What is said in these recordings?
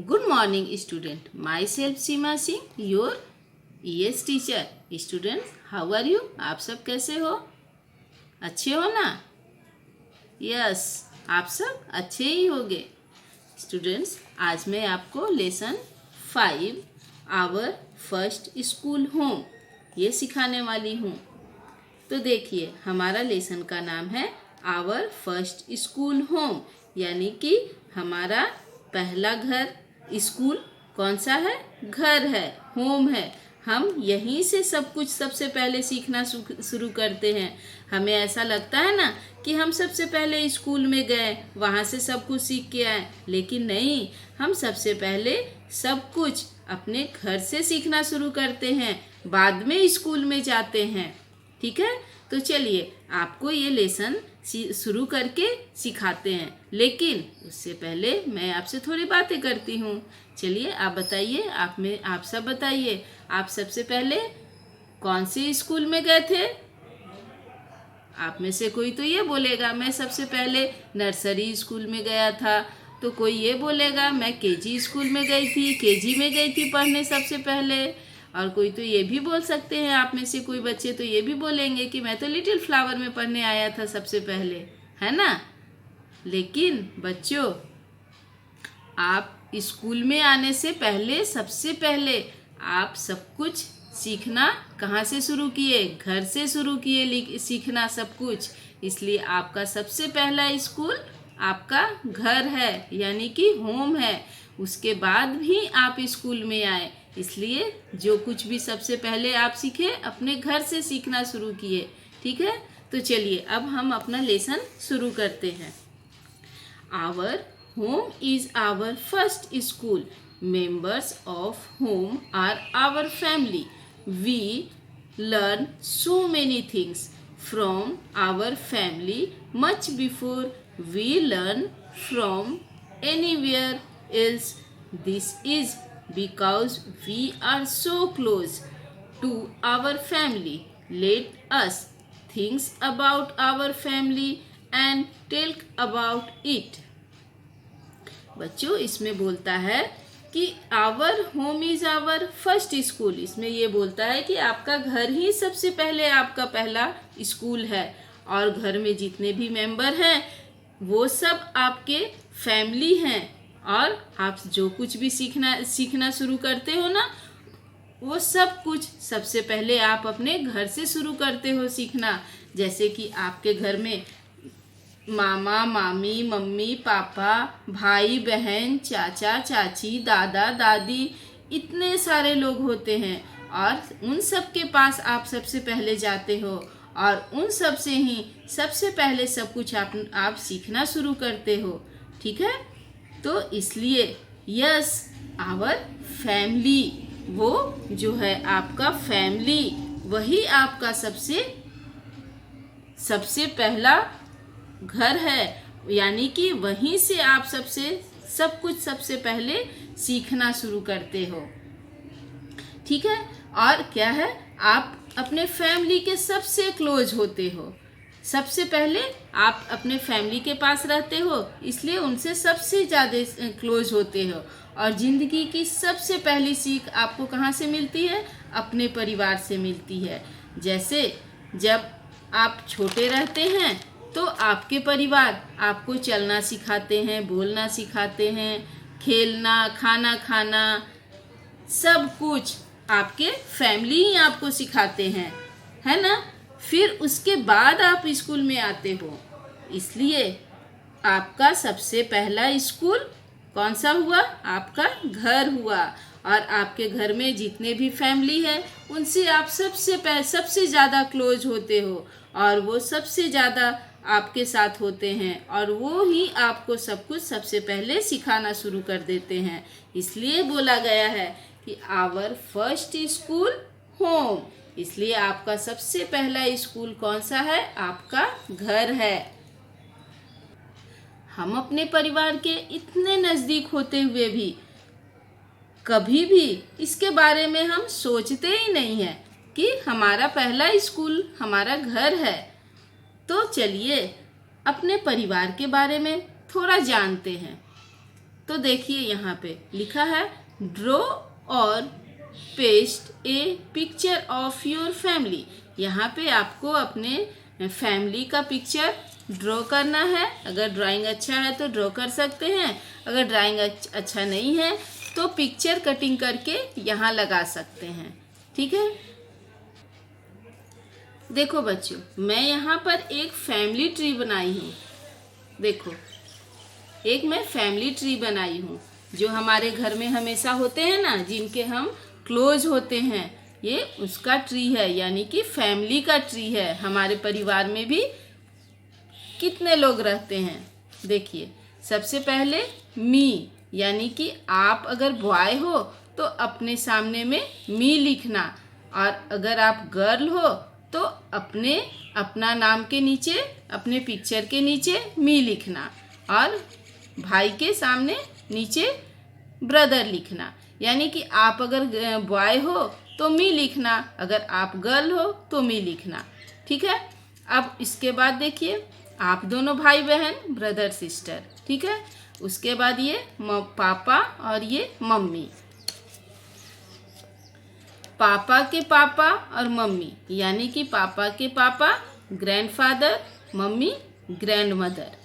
Good morning, student. Myself Seema Singh, your ES teacher. Students, how are you? आप सब कैसे हो? अच्छे हो ना? यस, आप सब अच्छे ही होंगे. स्टूडेंट्स, आज मैं आपको lesson 5 our first school home ये सिखाने वाली हूँ. तो देखिए, हमारा लेसन का नाम है आवर फर्स्ट स्कूल होम, यानी कि हमारा पहला घर. स्कूल कौन सा है? घर है, होम है. हम यहीं से सब कुछ सबसे पहले सीखना शुरू करते हैं. हमें ऐसा लगता है ना कि हम सबसे पहले स्कूल में गए, वहाँ से सब कुछ सीख के आए, लेकिन नहीं. हम सबसे पहले सब कुछ अपने घर से सीखना शुरू करते हैं, बाद में स्कूल में जाते हैं. ठीक है, तो चलिए आपको ये लेसन शुरू करके सिखाते हैं, लेकिन उससे पहले मैं आपसे थोड़ी बातें करती हूँ. चलिए आप बताइए, आप सब बताइए, आप सबसे पहले कौन से स्कूल में गए थे? आप में से कोई तो ये बोलेगा मैं सबसे पहले नर्सरी स्कूल में गया था, तो कोई ये बोलेगा मैं केजी स्कूल में गई थी, केजी में गई थी पढ़ने सबसे पहले. और कोई तो ये भी बोल सकते हैं, आप में से कोई बच्चे तो ये भी बोलेंगे कि मैं तो लिटिल फ्लावर में पढ़ने आया था सबसे पहले, है ना. लेकिन बच्चों, आप स्कूल में आने से पहले सबसे पहले आप सब कुछ सीखना कहाँ से शुरू किए? घर से शुरू किए सीखना सब कुछ. इसलिए आपका सबसे पहला स्कूल आपका घर है, यानी कि होम है. उसके बाद भी आप स्कूल में आए, इसलिए जो कुछ भी सबसे पहले आप सीखे अपने घर से सीखना शुरू किए. ठीक है, तो चलिए अब हम अपना लेसन शुरू करते हैं. Our home is our first school. Members of home are our family. We learn so many things from our family much before we learn from anywhere else. This is because we are so close to our family. Let us think about our family and tell about it. बच्चों, इसमें बोलता है कि our home is our first school. इसमें ये बोलता है कि आपका घर ही सबसे पहले आपका पहला स्कूल है, और घर में जितने भी मेंबर हैं वो सब आपके फैमिली हैं. और आप जो कुछ भी सीखना शुरू करते हो ना, वो सब कुछ सबसे पहले आप अपने घर से शुरू करते हो सीखना. जैसे कि आपके घर में मामा मामी, मम्मी पापा, भाई बहन, चाचा चाची, दादा दादी, इतने सारे लोग होते हैं, और उन सब के पास आप सबसे पहले जाते हो, और उन सब से ही सबसे पहले सब कुछ आप सीखना शुरू करते हो. ठीक है, तो इसलिए यस, आवर फैमिली, वो जो है आपका फैमिली, वही आपका सबसे पहला घर है, यानी कि वहीं से आप सब कुछ सबसे पहले सीखना शुरू करते हो. ठीक है, और क्या है, आप अपने फैमिली के सबसे क्लोज होते हो. सबसे पहले आप अपने फैमिली के पास रहते हो, इसलिए उनसे सबसे ज़्यादा क्लोज होते हो. और ज़िंदगी की सबसे पहली सीख आपको कहाँ से मिलती है? अपने परिवार से मिलती है. जैसे जब आप छोटे रहते हैं तो आपके परिवार आपको चलना सिखाते हैं, बोलना सिखाते हैं, खेलना, खाना खाना, सब कुछ आपके फैमिली ही आपको सिखाते हैं, है ना. फिर उसके बाद आप स्कूल में आते हो, इसलिए आपका सबसे पहला स्कूल कौन सा हुआ? आपका घर हुआ. और आपके घर में जितने भी फैमिली है उनसे आप सबसे ज़्यादा क्लोज होते हो, और वो सबसे ज़्यादा आपके साथ होते हैं, और वो ही आपको सब कुछ सबसे पहले सिखाना शुरू कर देते हैं. इसलिए बोला गया है कि आवर फर्स्ट स्कूल होम. इसलिए आपका सबसे पहला स्कूल कौन सा है? आपका घर है. हम अपने परिवार के इतने नज़दीक होते हुए भी कभी भी इसके बारे में हम सोचते ही नहीं हैं कि हमारा पहला स्कूल हमारा घर है. तो चलिए अपने परिवार के बारे में थोड़ा जानते हैं. तो देखिए यहाँ पे लिखा है ड्रॉ और paste A picture of your family. यहाँ पे आपको अपने फैमिली का पिक्चर ड्रॉ करना है। अगर ड्राइंग अच्छा है तो ड्रॉ कर सकते हैं, अगर ड्राइंग अच्छा नहीं है तो पिक्चर कटिंग करके यहाँ लगा सकते हैं। ठीक है, देखो बच्चों, मैं यहाँ पर एक फैमिली ट्री बनाई हूँ। देखो, एक मैं फैमिली ट्री बनाई हूँ जो हमारे घर में हमेशा होते हैं ना, जिनके हम क्लोज होते हैं, ये उसका ट्री है, यानी कि फैमिली का ट्री है। हमारे परिवार में भी कितने लोग रहते हैं। देखिए, सबसे पहले मी, यानी कि आप अगर बॉय हो तो अपने सामने में मी लिखना, और अगर आप गर्ल हो तो अपना नाम के नीचे, अपने पिक्चर के नीचे मी लिखना, और भाई के सामने नीचे ब्रदर लिखना। यानी कि आप अगर बॉय हो तो मी लिखना, अगर आप गर्ल हो तो मी लिखना। ठीक है, अब इसके बाद देखिए, आप दोनों भाई बहन, ब्रदर सिस्टर। ठीक है, उसके बाद ये पापा और ये मम्मी, पापा के पापा और मम्मी, यानी कि पापा के पापा ग्रैंडफादर, मम्मी ग्रैंड मदर।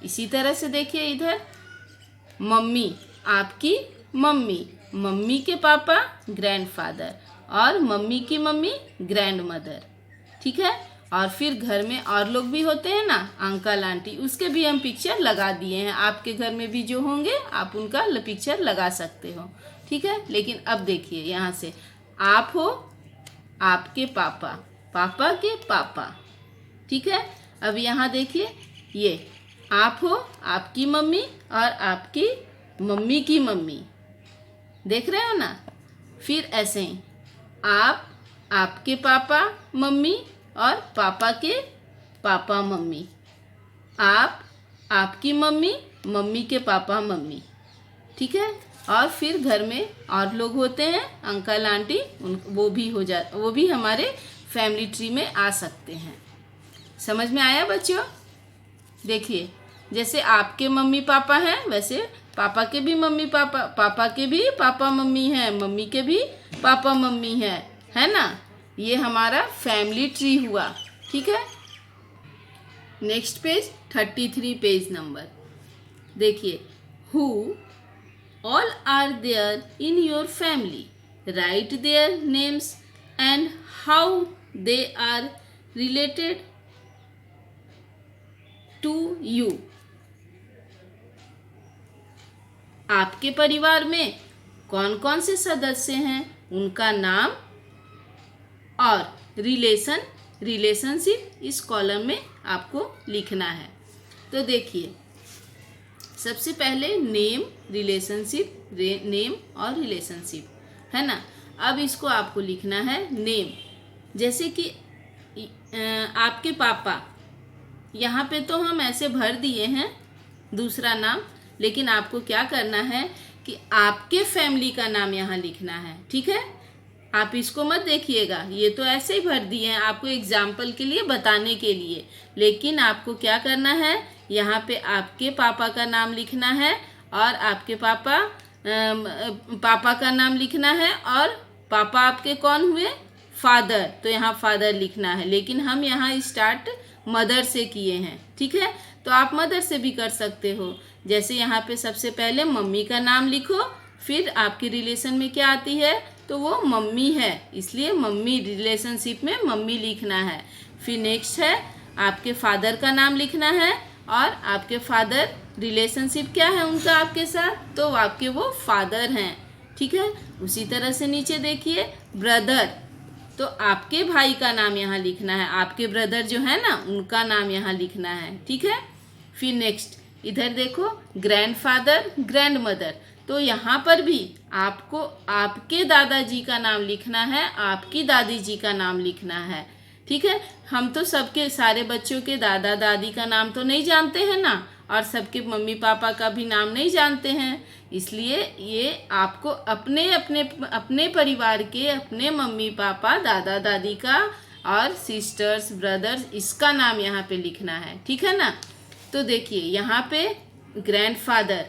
इसी तरह से देखिए इधर मम्मी, आपकी मम्मी, मम्मी के पापा ग्रैंडफादर और मम्मी की मम्मी ग्रैंड मदर। ठीक है, और फिर घर में और लोग भी होते हैं ना, अंकल आंटी, उसके भी हम पिक्चर लगा दिए हैं। आपके घर में भी जो होंगे आप उनका पिक्चर लगा सकते हो। ठीक है, लेकिन अब देखिए यहाँ से आप हो, आपके पापा, पापा के पापा। ठीक है, अब यहाँ देखिए, ये आप हो, आपकी मम्मी और आपकी मम्मी की मम्मी। देख रहे हो ना। फिर ऐसे ही आप, आपके पापा मम्मी और पापा के पापा मम्मी, आप, आपकी मम्मी, मम्मी के पापा मम्मी। ठीक है, और फिर घर में और लोग होते हैं, अंकल आंटी, वो भी हमारे फैमिली ट्री में आ सकते हैं। समझ में आया बच्चों? देखिए, जैसे आपके मम्मी पापा हैं, वैसे पापा के भी मम्मी पापा, पापा के भी पापा मम्मी हैं, मम्मी के भी पापा मम्मी हैं, है ना। ये हमारा फैमिली ट्री हुआ। ठीक है, नेक्स्ट पेज 33 पेज नंबर। देखिए, who all are there in your family. Write their names and how they are related to you. आपके परिवार में कौन कौन से सदस्य हैं, उनका नाम और रिलेशनशिप इस कॉलम में आपको लिखना है। तो देखिए, सबसे पहले नेम, रिलेशनशिप, नेम और रिलेशनशिप, है ना। अब इसको आपको लिखना है नेम। जैसे कि आपके पापा, यहाँ पे तो हम ऐसे भर दिए हैं दूसरा नाम, लेकिन आपको क्या करना है कि आपके फैमिली का नाम यहाँ लिखना है। ठीक है, आप इसको मत देखिएगा, ये तो ऐसे ही भर दिए हैं आपको एग्जाम्पल के लिए, बताने के लिए। लेकिन आपको क्या करना है, यहाँ पे आपके पापा का नाम लिखना है और आपके पापा का नाम लिखना है, और पापा आपके कौन हुए, फादर, तो यहाँ फादर लिखना है। लेकिन हम यहाँ स्टार्ट मदर से किए हैं। ठीक है, तो आप मदर से भी कर सकते हो। जैसे यहाँ पे सबसे पहले मम्मी का नाम लिखो, फिर आपकी रिलेशन में क्या आती है, तो वो मम्मी है, इसलिए मम्मी, रिलेशनशिप में मम्मी लिखना है। फिर नेक्स्ट है आपके फादर का नाम लिखना है, और आपके फादर रिलेशनशिप क्या है उनका आपके साथ, तो आपके वो फादर हैं। ठीक है, उसी तरह से नीचे देखिए ब्रदर, तो आपके भाई का नाम यहाँ लिखना है, आपके ब्रदर जो है ना उनका नाम यहाँ लिखना है। ठीक है, फिर नेक्स्ट इधर देखो ग्रैंडफादर, ग्रैंड मदर, तो यहाँ पर भी आपको आपके दादाजी का नाम लिखना है, आपकी दादी जी का नाम लिखना है। ठीक है, हम तो सबके, सारे बच्चों के दादा दादी का नाम तो नहीं जानते हैं ना, और सबके मम्मी पापा का भी नाम नहीं जानते हैं, इसलिए ये आपको अपने अपने अपने परिवार के अपने मम्मी पापा, दादा दादी का और सिस्टर्स, ब्रदर्स, इसका नाम यहाँ पे लिखना है। ठीक है ना। तो देखिए यहाँ पे ग्रैंडफादर,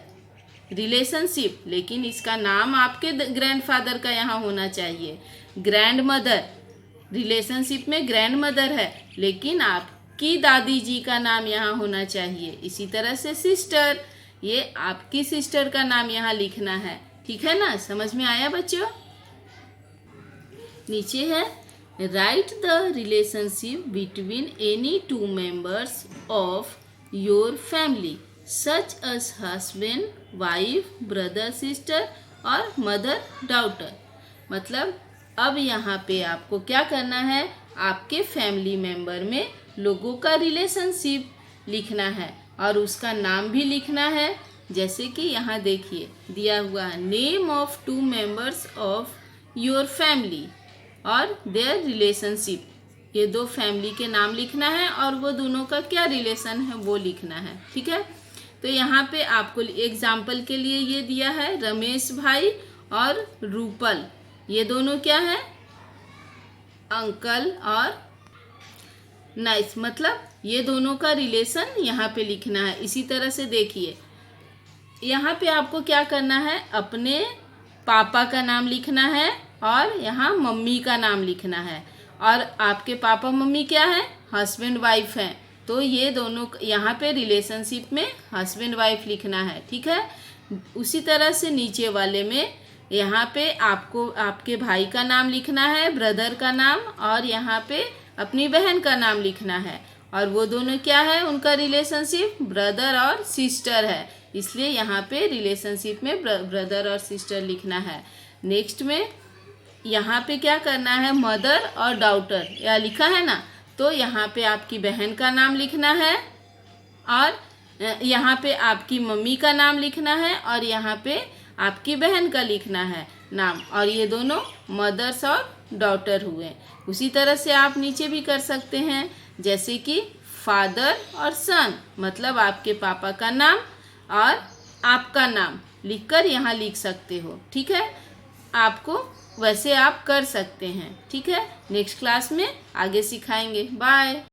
रिलेशनशिप, लेकिन इसका नाम आपके ग्रैंडफादर का यहाँ होना चाहिए। ग्रैंड मदर, रिलेशनशिप में ग्रैंड मदर है, लेकिन आपकी दादी जी का नाम यहाँ होना चाहिए। इसी तरह से सिस्टर, ये आपकी सिस्टर का नाम यहाँ लिखना है। ठीक है ना, समझ में आया बच्चों? नीचे है write the relationship between any two members of your family such as husband wife brother sister और मदर डॉटर। मतलब अब यहाँ पे आपको क्या करना है, आपके फैमिली मेंबर में लोगों का रिलेशनशिप लिखना है और उसका नाम भी लिखना है। जैसे कि यहाँ देखिए दिया हुआ है name of two members of your family और देयर रिलेशनशिप। ये दो फैमिली के नाम लिखना है और वो दोनों का क्या रिलेशन है वो लिखना है। ठीक है, तो यहाँ पे आपको एग्जाम्पल के लिए ये दिया है रमेश भाई और रूपल, ये दोनों क्या है, अंकल और नाइस। मतलब ये दोनों का रिलेशन यहाँ पे लिखना है। इसी तरह से देखिए यहाँ पे आपको क्या करना है, अपने पापा का नाम लिखना है और यहाँ मम्मी का नाम लिखना है। और आपके पापा मम्मी क्या है, हस्बैंड वाइफ हैं, तो ये दोनों यहाँ पे रिलेशनशिप में हस्बैंड वाइफ लिखना है। ठीक है, उसी तरह से नीचे वाले में यहाँ पे आपको आपके भाई का नाम लिखना है, ब्रदर का नाम, और यहाँ पे अपनी बहन का नाम लिखना है। और वो दोनों क्या है, उनका रिलेशनशिप ब्रदर और सिस्टर है, इसलिए यहाँ पे रिलेशनशिप में ब्रदर और सिस्टर लिखना है। नेक्स्ट में यहाँ पे क्या करना है, मदर और डॉटर या लिखा है ना, तो यहाँ पे आपकी बहन का नाम लिखना है और यहाँ पे आपकी मम्मी का नाम लिखना है और यहाँ पे आपकी बहन का लिखना है नाम, और ये दोनों मदर्स और डॉटर हुए। उसी तरह से आप नीचे भी कर सकते हैं, जैसे कि फादर और सन, मतलब आपके पापा का नाम और आपका नाम लिखकर यहाँ लिख सकते हो। ठीक है, आपको वैसे आप कर सकते हैं। ठीक है, नेक्स्ट क्लास में आगे सिखाएंगे। बाय।